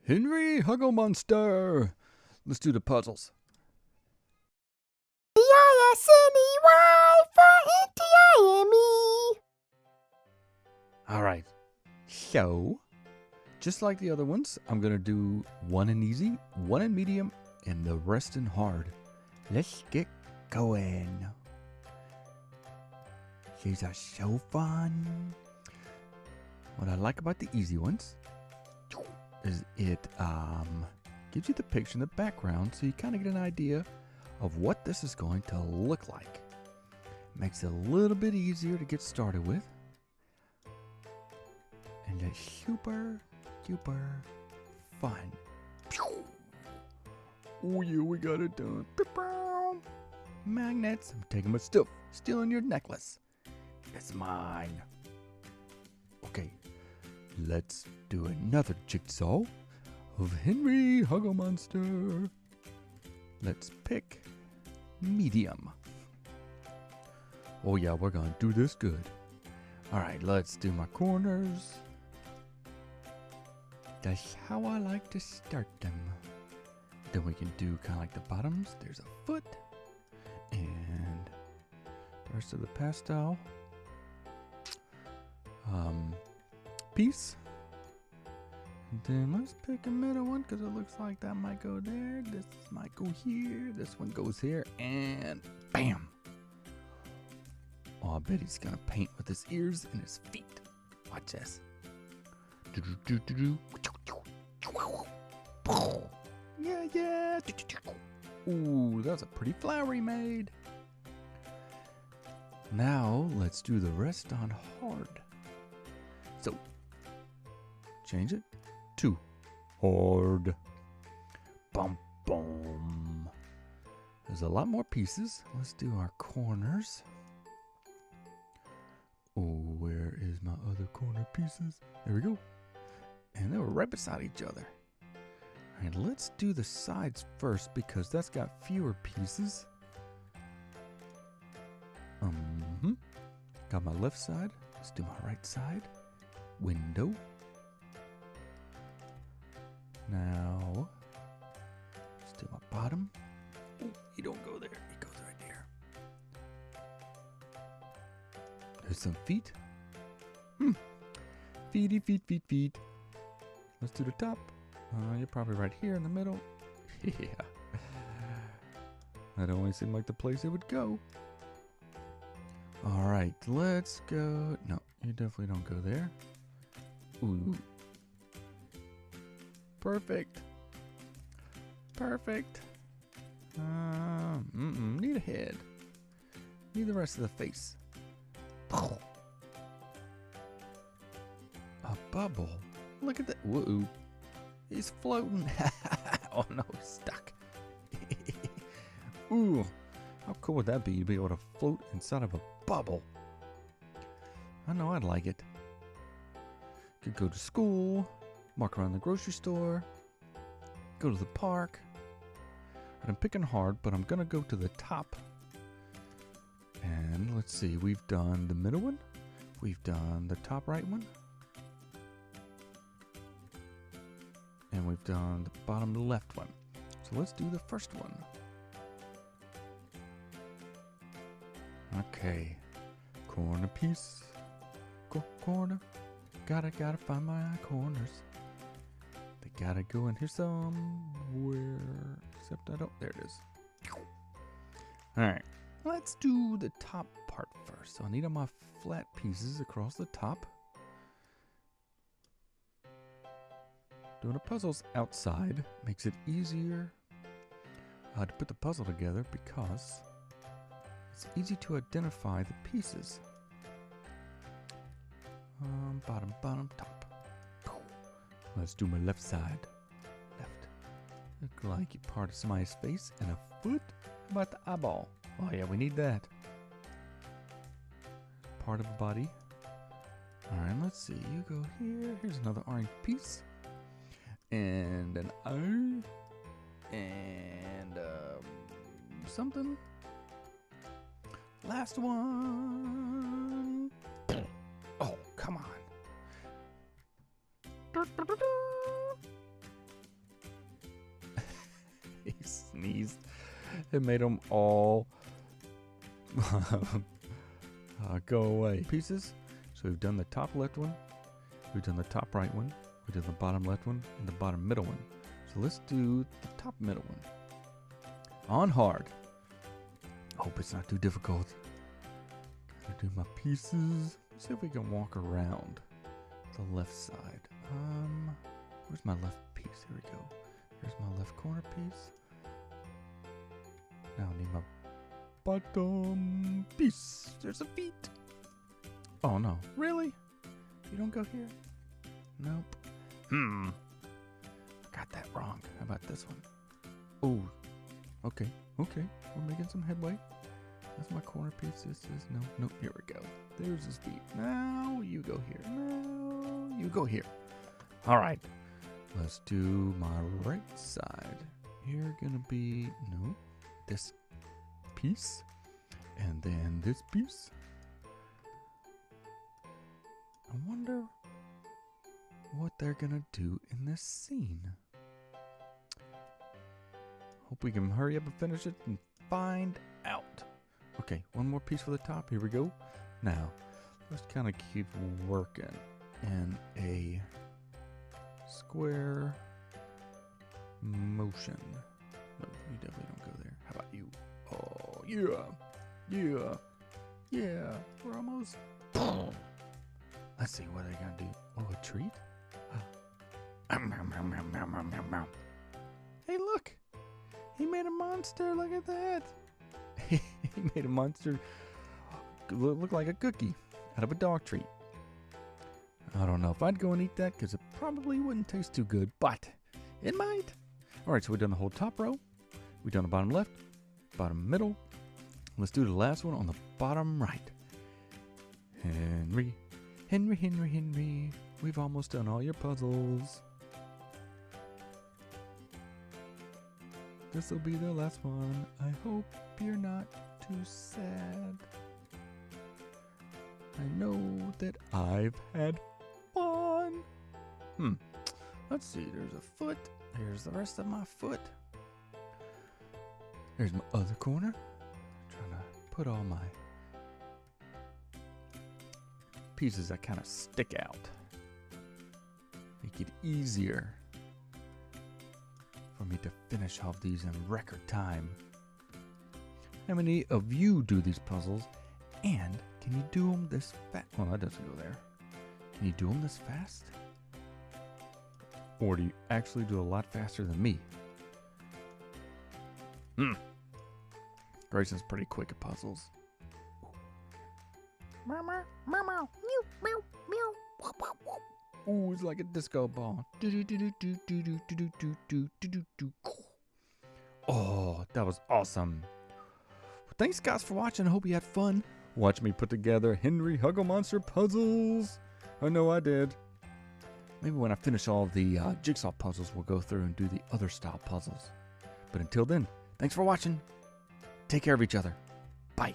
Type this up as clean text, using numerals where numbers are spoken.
Henry HuggleMonster. Let's do the puzzles. B-I-S-N-E-Y-for-N-T-I-M-E. Alright. So, just like the other ones, I'm going to do one in easy, one in medium, and the rest in hard. Let's get going. These are so fun. What I like about the easy ones is it gives you the picture in the background so you kind of get an idea of what this is going to look like. Makes it a little bit easier to get started with. And it's super fun. Oh yeah, we got it done. Magnets. I'm taking my stuff. Stealing your necklace. It's mine. Okay, let's do another jigsaw of Henry HuggleMonster. Let's pick medium. Oh yeah, we're gonna do this good. Alright, let's do my corners. That's how I like to start them. Then we can do kind of like the bottoms. There's a foot. And the rest of the pastel piece. And then let's pick a middle one because it looks like that might go there. This might go here. This one goes here. And bam! Oh, I bet he's going to paint with his ears and his feet. Watch this. Yeah. Ooh, that's a pretty flower he made. Now, let's do the rest on hard. So, change it to hard. Bum, bum. There's a lot more pieces. Let's do our corners. Oh, where is my other corner pieces? There we go. And they were right beside each other. Alright, let's do the sides first because that's got fewer pieces. Got my left side. Let's do my right side. Window. Now, let's do my bottom. Oh, you don't go there. It goes right there. There's some feet. Feety, feet. Let's do the top. You're probably right here in the middle. Yeah. That only seemed like the place it would go. Alright, let's go. No, you definitely don't go there. Ooh. Perfect. Need a head. Need the rest of the face. A bubble. Look at that. Whoa. He's floating. Oh no, he's stuck. Ooh. How cool would that be to be able to float inside of a bubble? I know I'd like it. Could go to school, walk around the grocery store, go to the park. I'm picking hard, but I'm going to go to the top. And let's see, we've done the middle one. We've done the top right one. And we've done the bottom left one. So let's do the first one. Okay. Corner piece. Corner. Gotta find my corners. They gotta go in here somewhere. Except I don't. There it is. Alright. Let's do the top part first. So I need all my flat pieces across the top. Doing the puzzles outside makes it easier to put the puzzle together because it's easy to identify the pieces. Bottom, top. Let's do my left side. Left. Look like you part of somebody's face and a foot. How about the eyeball? Oh yeah, we need that. Part of a body. Alright, let's see. You go here. Here's another orange piece. And an eye. And something. Last one. Oh, come on. sneezed. It made them all go away. Pieces. So we've done the top left one. We've done the top right one. We did the bottom left one and the bottom middle one. So let's do the top middle one. On hard. Hope it's not too difficult. Gotta do my pieces. Let's see if we can walk around the left side. Where's my left piece? Here we go. Here's my left corner piece. Now I need my bottom piece. There's a feet. Oh no. Really? You don't go here? Nope. I got that wrong. How about this one? Oh. Okay. Okay. We're making some headway. That's my corner piece. This is no. Here we go. There's his feet. Now you go here. Now you go here. All right. Let's do my right side. Here gonna be this piece, and then this piece. I wonder what they're gonna do in this scene. Hope we can hurry up and finish it and find out. Okay, one more piece for the top. Here we go. Now, let's kind of keep working in a square motion. No, you definitely don't go there. How about you? Oh, yeah. We're almost. Let's see what they're gonna do. Oh, a treat? Hey, look! He made a monster. Look at that. He made a monster look like a cookie out of a dog treat. I don't know if I'd go and eat that because it probably wouldn't taste too good, but it might. All right, so we've done the whole top row. We've done the bottom left, bottom middle. Let's do the last one on the bottom right. Henry. We've almost done all your puzzles. This will be the last one. I hope you're not too sad. I know that I've had fun. Let's see. There's a foot. Here's the rest of my foot. There's my other corner. Trying to put all my pieces that kind of stick out. Make it easier for me to finish off these in record time. How many of you do these puzzles? And can you do them this fast? Well, that doesn't go there. Can you do them this fast? Or do you actually do a lot faster than me? Grayson's pretty quick at puzzles. Ooh, it's like a disco ball. Oh, that was awesome. Well, thanks guys for watching. I hope you had fun. Watch me put together Henry HuggleMonster puzzles. I know I did. Maybe when I finish all the Jigsaw puzzles, we'll go through and do the other style puzzles. But until then, thanks for watching. Take care of each other. Bye.